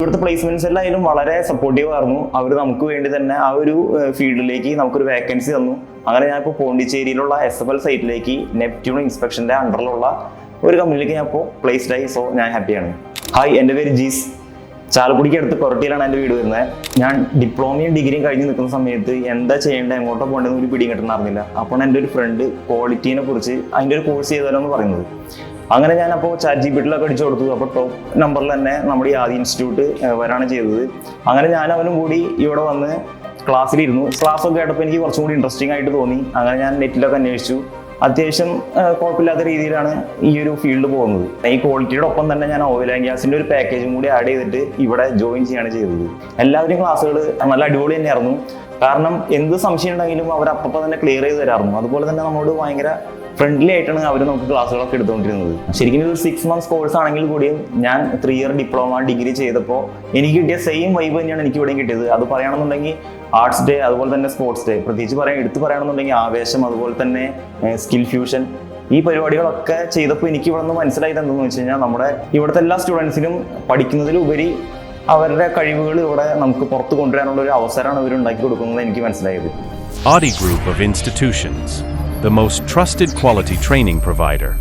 ഇവിടുത്തെ പ്ലേസ്മെന്റ്സ് എല്ലാവരും വളരെ സപ്പോർട്ടീവ് ആയിരുന്നു. അവർ നമുക്ക് വേണ്ടി തന്നെ ആ ഒരു ഫീൽഡിലേക്ക് നമുക്കൊരു വേക്കൻസി തന്നു. അങ്ങനെ ഞാനിപ്പോൾ പോണ്ടിച്ചേരിയിലുള്ള SFL സൈറ്റിലേക്ക് നെപ്റ്റ്യൂൺ ഇൻസ്പെക്ഷൻ്റെ അണ്ടറിലുള്ള ഒരു കമ്പനിയിലേക്ക് ഞാൻ ഇപ്പോൾ പ്ലേസ്ഡ് ആയി. സോ ഞാൻ ഹാപ്പിയാണ്. ഹായ്, എൻ്റെ പേര് ജീസ്. ചാലക്കുടിക്ക് അടുത്ത് കൊരട്ടിയിലാണ് എൻ്റെ വീട് വരുന്നത്. ഞാൻ ഡിപ്ലോമയും ഡിഗ്രിയും കഴിഞ്ഞ് നിൽക്കുന്ന സമയത്ത് എന്താ ചെയ്യേണ്ടത്, എങ്ങോട്ടോ പോകേണ്ടതെന്ന് ഒരു പിടിയും കിട്ടുന്നില്ല. അപ്പോൾ എൻ്റെ ഒരു ഫ്രണ്ട് ക്വാളിറ്റീനെ കുറിച്ച് അതിൻ്റെ ഒരു കോഴ്സ് ചെയ്താലോ എന്ന് പറയുന്നത്. അങ്ങനെ ഞാനപ്പോൾ ChatGPTയിലൊക്കെ അടിച്ചു കൊടുത്തു. അപ്പോൾ ടോപ്പ് നമ്പറിൽ തന്നെ നമ്മുടെ ഈ ആദ്യ ഇൻസ്റ്റിറ്റ്യൂട്ട് വരാണ് ചെയ്തത്. അങ്ങനെ ഞാൻ അവനും കൂടി ഇവിടെ വന്ന് ക്ലാസ്സിലിരുന്നു. ക്ലാസ്സൊക്കെ കേട്ടപ്പോൾ എനിക്ക് കുറച്ചും കൂടി ഇൻട്രസ്റ്റിംഗ് ആയിട്ട് തോന്നി. അങ്ങനെ ഞാൻ നെറ്റിലൊക്കെ അന്വേഷിച്ചു. അത്യാവശ്യം കുഴപ്പമില്ലാത്ത രീതിയിലാണ് ഈ ഒരു ഫീൽഡ് പോകുന്നത്. ഈ ക്വാളിറ്റിയുടെ ഒപ്പം തന്നെ ഞാൻ ഓയിൽ ആൻഡ് ഗ്യാസിൻ്റെ ഒരു പാക്കേജും കൂടി ആഡ് ചെയ്തിട്ട് ഇവിടെ ജോയിൻ ചെയ്യാണ് ചെയ്തത്. എല്ലാവരും ക്ലാസ്സുകൾ നല്ല അടിപൊളി തന്നെയായിരുന്നു. കാരണം എന്ത് സംശയം ഉണ്ടെങ്കിലും അവർ അപ്പം തന്നെ ക്ലിയർ ചെയ്ത് തരാറുണ്ട്. അതുപോലെ തന്നെ നമ്മളോട് ഭയങ്കര ഫ്രണ്ട്ലി ആയിട്ടാണ് അവർ നമുക്ക് ക്ലാസ്സുകളൊക്കെ എടുത്തുകൊണ്ടിരുന്നത്. ശരിക്കും ഒരു 6 months കോഴ്സ് ആണെങ്കിൽ കൂടിയും ഞാൻ 3 year ഡിപ്ലോമ ഡിഗ്രി ചെയ്തപ്പോൾ എനിക്ക് കിട്ടിയ സെയിം വൈബ് തന്നെയാണ് എനിക്ക് ഇവിടെയും കിട്ടിയത്. അത് പറയുകയാണെന്നുണ്ടെങ്കിൽ ആർട്സ് ഡേ, അതുപോലെ തന്നെ സ്പോർട്സ് ഡേ, പ്രത്യേകിച്ച് എടുത്ത് പറയുകയാണെന്നുണ്ടെങ്കിൽ ആവേശം, അതുപോലെ തന്നെ സ്കിൽ ഫ്യൂഷൻ, ഈ പരിപാടികളൊക്കെ ചെയ്തപ്പോൾ എനിക്ക് ഇവിടെ നിന്ന് മനസ്സിലായത് എന്താണെന്ന് വെച്ച് കഴിഞ്ഞാൽ നമ്മുടെ ഇവിടുത്തെ എല്ലാ സ്റ്റുഡൻസിനും പഠിക്കുന്നതിലുപരി അവരുടെ കഴിവുകൾ ഇവിടെ നമുക്ക് പുറത്ത് കൊണ്ടുവരാനുള്ള ഒരു അവസരമാണ് ഇവർ ഉണ്ടാക്കി കൊടുക്കുന്നത് എനിക്ക് മനസ്സിലായത്. Audi Group of Institutions, the most trusted quality training provider.